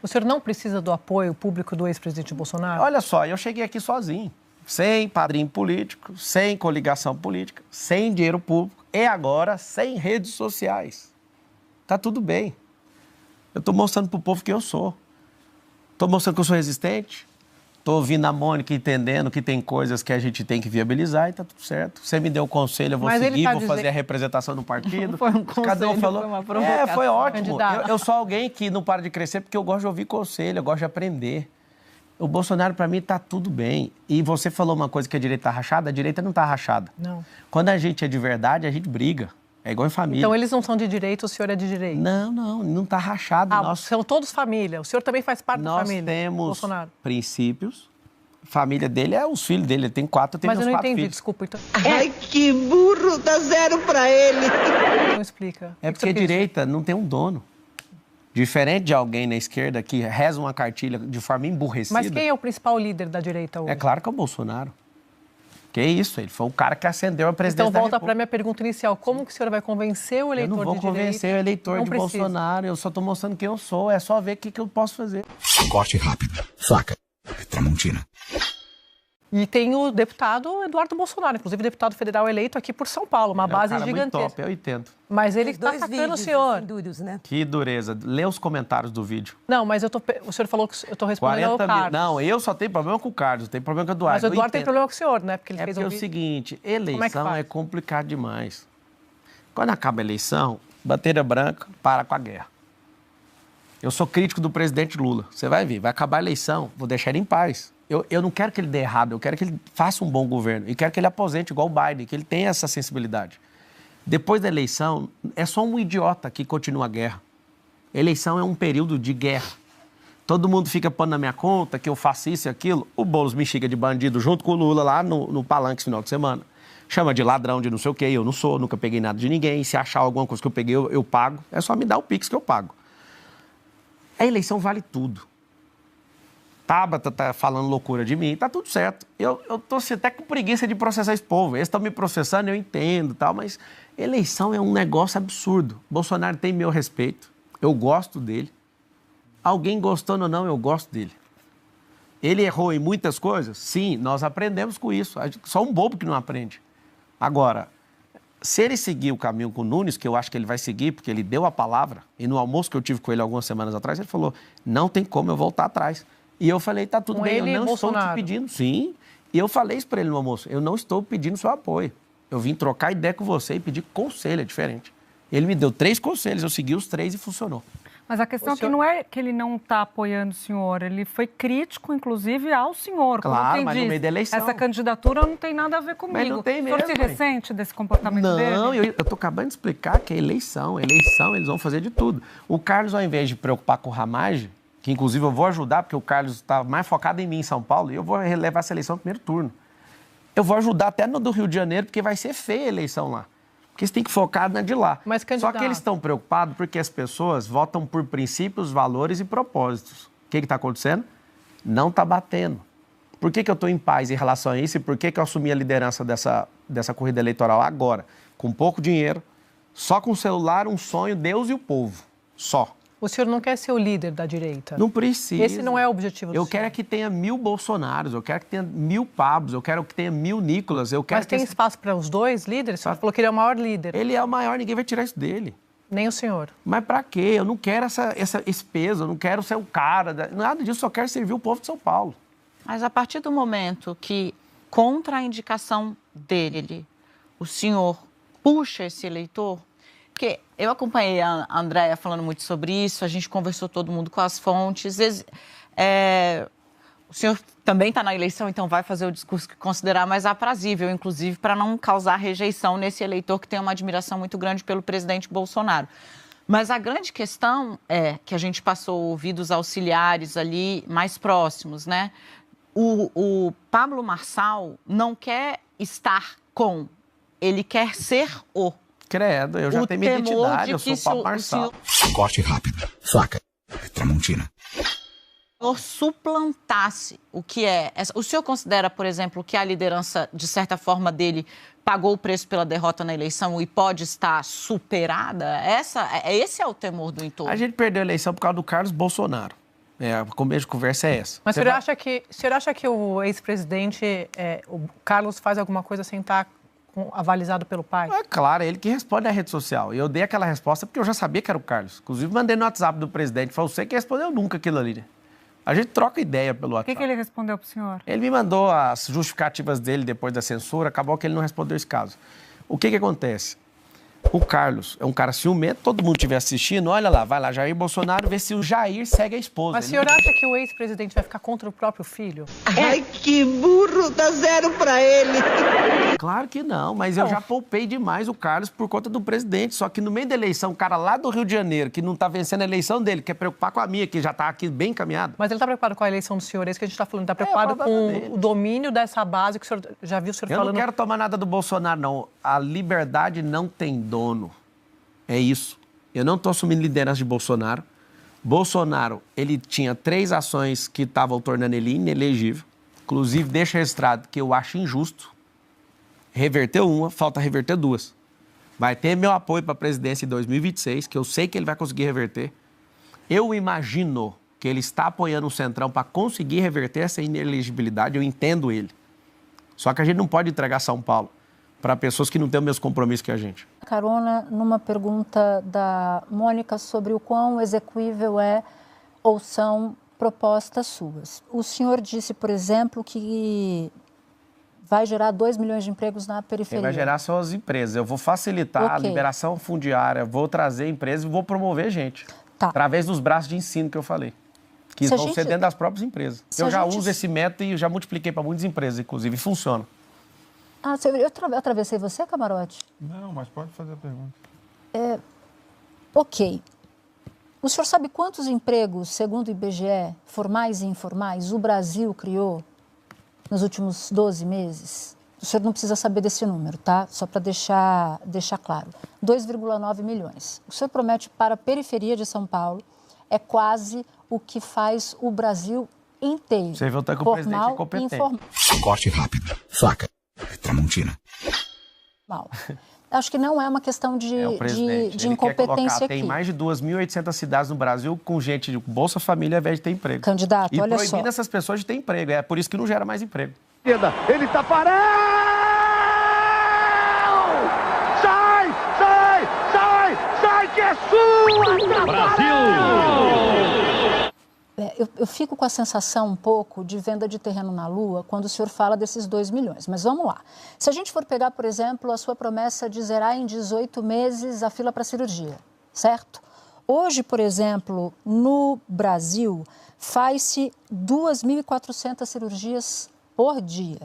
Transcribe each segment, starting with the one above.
O senhor não precisa do apoio público do ex-presidente Bolsonaro? Olha só, eu cheguei aqui sozinho, sem padrinho político, sem coligação política, sem dinheiro público e agora sem redes sociais. Tá tudo bem. Eu estou mostrando para o povo quem eu sou. Estou mostrando que eu sou resistente. Estou ouvindo a Mônica, entendendo que tem coisas que a gente tem que viabilizar e tá tudo certo. Você me deu o conselho, eu vou seguir, vou fazer a representação no partido. Foi um conselho, cada um falou. foi uma provocação. Foi ótimo. Eu sou alguém que não para de crescer porque eu gosto de ouvir conselho, eu gosto de aprender. O Bolsonaro, para mim, tá tudo bem. E você falou uma coisa que a direita tá rachada, a direita não tá rachada. Não. Quando a gente é de verdade, a gente briga. É igual em família. Então, eles não são de direita, o senhor é de direita? Não tá rachado. São todos família. O senhor também faz parte da família. Nós temos Bolsonaro. Princípios. Família dele é os filhos dele. Ele tem 4, eu tenho meus 4 filhos. Mas eu não entendi, desculpa. Então... Ai, que burro, dá 0 pra ele. Não explica. É porque a direita não tem um dono. Diferente de alguém na esquerda que reza uma cartilha de forma emburrecida. Mas quem é o principal líder da direita hoje? É claro que é o Bolsonaro. Que isso, ele foi o cara que acendeu a presidência Então, volta para a minha pergunta inicial. Como que o senhor vai convencer o eleitor de direita? Eu não vou convencer o eleitor de Bolsonaro. Eu só estou mostrando quem eu sou. É só ver o que eu posso fazer. Corte rápido. Faca. Tramontina. E tem o deputado Eduardo Bolsonaro, inclusive deputado federal eleito aqui por São Paulo, uma base gigantesca. Muito top, eu entendo. Mas ele está atacando o senhor. Duros, né? Que dureza. Lê os comentários do vídeo. Não, mas o senhor falou que eu estou respondendo ao Carlos. Não, eu só tenho problema com o Carlos, tenho problema com o Eduardo. Mas o Eduardo tem problema com o senhor, né? Porque ele fez o seguinte, eleição é complicado demais. Quando acaba a eleição, bandeira branca, para com a guerra. Eu sou crítico do presidente Lula. Você vai ver, vai acabar a eleição, vou deixar ele em paz. Eu não quero que ele dê errado, eu quero que ele faça um bom governo. E quero que ele aposente igual o Biden, que ele tenha essa sensibilidade. Depois da eleição, é só um idiota que continua a guerra. Eleição é um período de guerra. Todo mundo fica pondo na minha conta que eu faço isso e aquilo. O Boulos me xinga de bandido junto com o Lula lá no palanque esse final de semana. Chama de ladrão, de não sei o quê. Eu não sou, nunca peguei nada de ninguém. Se achar alguma coisa que eu peguei, eu pago. É só me dar o Pix que eu pago. A eleição vale tudo. Tabata tá falando loucura de mim, tá tudo certo. Eu tô assim, até com preguiça de processar esse povo. Eles estão me processando, eu entendo, tal, mas eleição é um negócio absurdo. Bolsonaro tem meu respeito, eu gosto dele. Alguém gostando ou não, eu gosto dele. Ele errou em muitas coisas? Sim, nós aprendemos com isso. Só um bobo que não aprende. Agora, se ele seguir o caminho com o Nunes, que eu acho que ele vai seguir, porque ele deu a palavra, e no almoço que eu tive com ele algumas semanas atrás, ele falou, não tem como eu voltar atrás. E eu falei, tá tudo bem, eu não estou te pedindo, sim. E eu falei isso para ele no almoço, eu não estou pedindo seu apoio. Eu vim trocar ideia com você e pedir conselho, é diferente. Ele me deu 3 conselhos, eu segui os 3 e funcionou. Mas a questão é que não é que ele não está apoiando o senhor, ele foi crítico, inclusive, ao senhor. Claro, mas no meio da eleição. Essa candidatura não tem nada a ver comigo. Mas não tem mesmo. O senhor se ressente desse comportamento dele? Não, eu estou acabando de explicar que é eleição, eles vão fazer de tudo. O Carlos, ao invés de preocupar com o Ramagem, que inclusive eu vou ajudar, porque o Carlos está mais focado em mim em São Paulo, e eu vou levar essa eleição no primeiro turno. Eu vou ajudar até no do Rio de Janeiro, porque vai ser feia a eleição lá. Porque eles têm que focar na de lá. Mas, candidato... Só que eles estão preocupados porque as pessoas votam por princípios, valores e propósitos. O que está acontecendo? Não está batendo. Por que eu estou em paz em relação a isso e por que eu assumi a liderança dessa corrida eleitoral agora? Com pouco dinheiro, só com o celular, um sonho, Deus e o povo. Só. O senhor não quer ser o líder da direita? Não precisa. Esse não é o objetivo do senhor. Eu quero que tenha 1000 Bolsonaros, eu quero que tenha 1000 Pablos, eu quero que tenha 1000 Nicolas. Mas tem espaço para os 2 líderes? O senhor falou que ele é o maior líder. Ele é o maior, ninguém vai tirar isso dele. Nem o senhor. Mas para quê? Eu não quero esse peso, eu não quero ser o cara, nada disso, eu só quero servir o povo de São Paulo. Mas a partir do momento que, contra a indicação dele, o senhor puxa esse eleitor... Porque eu acompanhei a Andréia falando muito sobre isso, a gente conversou todo mundo com as fontes. O senhor também está na eleição, então vai fazer o discurso que considerar mais aprazível, inclusive para não causar rejeição nesse eleitor que tem uma admiração muito grande pelo presidente Bolsonaro. Mas a grande questão é que a gente passou a ouvir dos auxiliares ali mais próximos, né? O Pablo Marçal não quer estar com, ele quer ser o. Credo, eu já tenho minha identidade, eu sou o Pablo Marçal. Corte rápido. Faca. Tramontina. O suplantasse o que é. O senhor considera, por exemplo, que a liderança, de certa forma, dele pagou o preço pela derrota na eleição e pode estar superada? Esse é o temor do entorno. A gente perdeu a eleição por causa do Carlos Bolsonaro. O começo de conversa é essa. Mas o senhor acha que o ex-presidente, o Carlos, faz alguma coisa sem estar avalizado pelo pai? É claro, é ele que responde na rede social. E eu dei aquela resposta porque eu já sabia que era o Carlos. Inclusive, mandei no WhatsApp do presidente. Falei, você que respondeu nunca aquilo ali, né? A gente troca ideia pelo WhatsApp. O que ele respondeu para o senhor? Ele me mandou as justificativas dele depois da censura. Acabou que ele não respondeu esse caso. O que acontece? O Carlos é um cara ciumento, todo mundo estiver assistindo, olha lá, vai lá, Jair Bolsonaro, vê se o Jair segue a esposa. Mas o senhor acha que o ex-presidente vai ficar contra o próprio filho? Ai, que burro, dá 0 pra ele. Claro que não, mas eu já poupei demais o Carlos por conta do presidente. Só que no meio da eleição, o cara lá do Rio de Janeiro, que não tá vencendo a eleição dele, quer preocupar com a minha, que já tá aqui bem encaminhado. Mas ele tá preocupado com a eleição do senhor, é isso que a gente tá falando, tá preocupado com o domínio dessa base que o senhor já viu o senhor falando. Eu não quero tomar nada do Bolsonaro, não. A liberdade não tem dono. É isso. Eu não estou assumindo liderança de Bolsonaro. Bolsonaro, ele tinha 3 ações que estavam tornando ele inelegível. Inclusive, deixa registrado que eu acho injusto. Reverteu uma, falta reverter 2. Vai ter meu apoio para a presidência em 2026, que eu sei que ele vai conseguir reverter. Eu imagino que ele está apoiando o Centrão para conseguir reverter essa inelegibilidade, eu entendo ele. Só que a gente não pode entregar São Paulo para pessoas que não têm o mesmo compromisso que a gente. Carona numa pergunta da Mônica sobre o quão execuível é ou são propostas suas. O senhor disse, por exemplo, que vai gerar 2 milhões de empregos na periferia. Quem vai gerar são as empresas. Eu vou facilitar a liberação fundiária, vou trazer empresas e vou promover gente. Através dos braços de ensino que eu falei. Que vão ser dentro das próprias empresas. Eu já uso esse método e já multipliquei para muitas empresas, inclusive, e funciona. Eu atravessei você, Camarote? Não, mas pode fazer a pergunta. Ok. O senhor sabe quantos empregos, segundo o IBGE, formais e informais, o Brasil criou nos últimos 12 meses? O senhor não precisa saber desse número, tá? Só para deixar claro. 2,9 milhões. O senhor promete para a periferia de São Paulo, é quase o que faz o Brasil inteiro. Você viu até que o presidente é competente. Corte rápido. Faca. Tramontina. Acho que não é uma questão de incompetência aqui. Tem mais de 2.800 cidades no Brasil com gente de Bolsa Família ao invés de ter emprego. Candidato, olha só. E proibindo essas pessoas de ter emprego. É por isso que não gera mais emprego. Ele está parado! Sai, que é sua! Brasil! Eu fico com a sensação um pouco de venda de terreno na Lua quando o senhor fala desses 2 milhões. Mas vamos lá. Se a gente for pegar, por exemplo, a sua promessa de zerar em 18 meses a fila para cirurgia, certo? Hoje, por exemplo, no Brasil, faz-se 2.400 cirurgias por dia.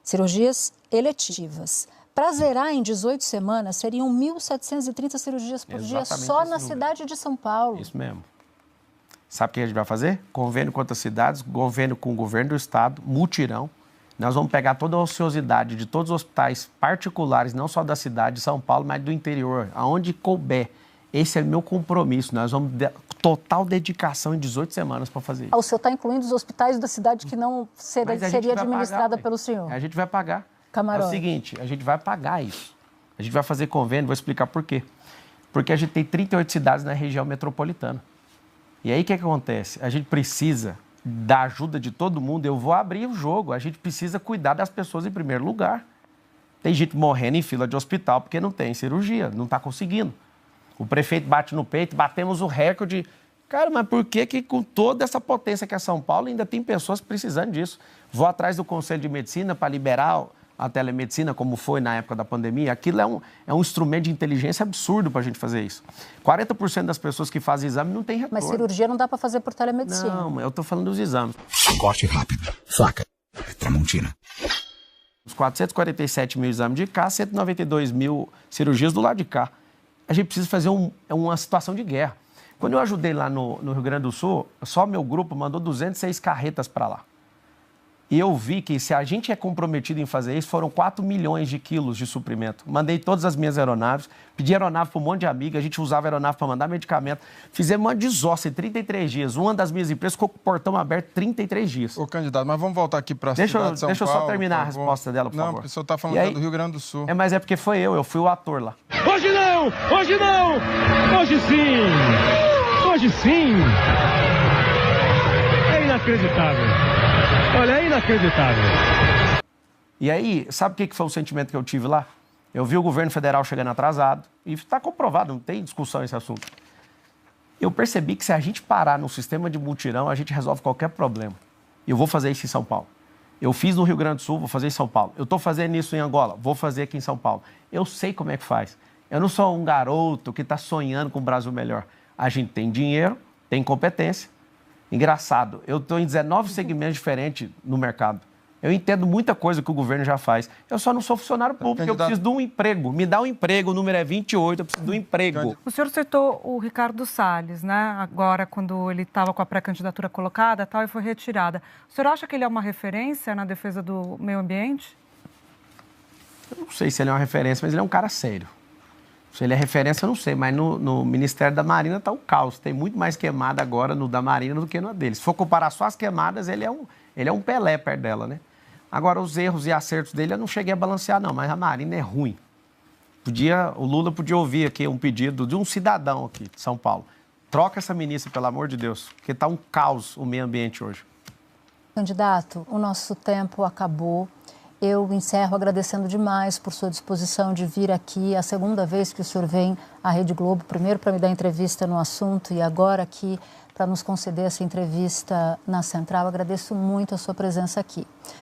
Cirurgias eletivas. Para zerar em 18 semanas, seriam 1.730 cirurgias por dia só na cidade de São Paulo. Isso mesmo. Sabe o que a gente vai fazer? Convênio com outras cidades, convênio com o governo do estado, mutirão. Nós vamos pegar toda a ociosidade de todos os hospitais particulares, não só da cidade de São Paulo, mas do interior, aonde couber. Esse é o meu compromisso. Nós vamos total dedicação em 18 semanas para fazer isso. O senhor está incluindo os hospitais da cidade que não seria administrada pelo senhor? A gente vai pagar. Camarote. É o seguinte, a gente vai pagar isso. A gente vai fazer convênio, vou explicar por quê. Porque a gente tem 38 cidades na região metropolitana. E aí o que acontece? A gente precisa da ajuda de todo mundo. Eu vou abrir o jogo. A gente precisa cuidar das pessoas em primeiro lugar. Tem gente morrendo em fila de hospital porque não tem cirurgia, não está conseguindo. O prefeito bate no peito, batemos o recorde. Cara, mas por que com toda essa potência que é São Paulo ainda tem pessoas precisando disso? Vou atrás do Conselho de Medicina para liberar a telemedicina, como foi na época da pandemia. Aquilo é um instrumento de inteligência absurdo para a gente fazer isso. 40% das pessoas que fazem exame não tem retorno. Mas cirurgia não dá para fazer por telemedicina. Não, eu estou falando dos exames. Corte rápido. Faca. Tramontina. Os 447 mil exames de cá, 192 mil cirurgias do lado de cá. A gente precisa fazer uma situação de guerra. Quando eu ajudei lá no Rio Grande do Sul, só meu grupo mandou 206 carretas para lá. E eu vi que se a gente é comprometido em fazer isso, foram 4 milhões de quilos de suprimento. Mandei todas as minhas aeronaves, pedi aeronave para um monte de amiga, a gente usava aeronave para mandar medicamento. Fizemos uma desossa em 33 dias. Uma das minhas empresas ficou com o portão aberto 33 dias. Ô, candidato, mas vamos voltar aqui para a cidade de São Paulo. Deixa eu só terminar a resposta dela, por favor. Não, o senhor está falando do Rio Grande do Sul. Mas é porque foi eu fui o ator lá. Hoje não! Hoje não! Hoje sim! Hoje sim! inacreditável. Olha, é inacreditável. E aí, sabe o que foi o sentimento que eu tive lá? Eu vi o governo federal chegando atrasado, e está comprovado, não tem discussão esse assunto. Eu percebi que se a gente parar no sistema de mutirão, a gente resolve qualquer problema. E eu vou fazer isso em São Paulo. Eu fiz no Rio Grande do Sul, vou fazer em São Paulo. Eu estou fazendo isso em Angola, vou fazer aqui em São Paulo. Eu sei como é que faz. Eu não sou um garoto que está sonhando com um Brasil melhor. A gente tem dinheiro, tem competência. Engraçado, eu estou em 19 segmentos diferentes no mercado. Eu entendo muita coisa que o governo já faz. Eu só não sou funcionário público, eu preciso de um emprego. Me dá um emprego, o número é 28, eu preciso de um emprego. O senhor citou o Ricardo Salles, né? Agora, quando ele estava com a pré-candidatura colocada tal, e foi retirada. O senhor acha que ele é uma referência na defesa do meio ambiente? Eu não sei se ele é uma referência, mas ele é um cara sério. Se ele é referência, eu não sei, mas no Ministério da Marina está um caos. Tem muito mais queimada agora no da Marina do que no dele. Se for comparar só as queimadas, ele é um Pelé perto dela, né? Agora, os erros e acertos dele eu não cheguei a balancear, não, mas a Marina é ruim. O Lula podia ouvir aqui um pedido de um cidadão aqui de São Paulo. Troca essa ministra, pelo amor de Deus, porque está um caos o meio ambiente hoje. Candidato, o nosso tempo acabou. Eu encerro agradecendo demais por sua disposição de vir aqui. A segunda vez que o senhor vem à Rede Globo, primeiro para me dar entrevista no assunto e agora aqui para nos conceder essa entrevista na Central. Agradeço muito a sua presença aqui.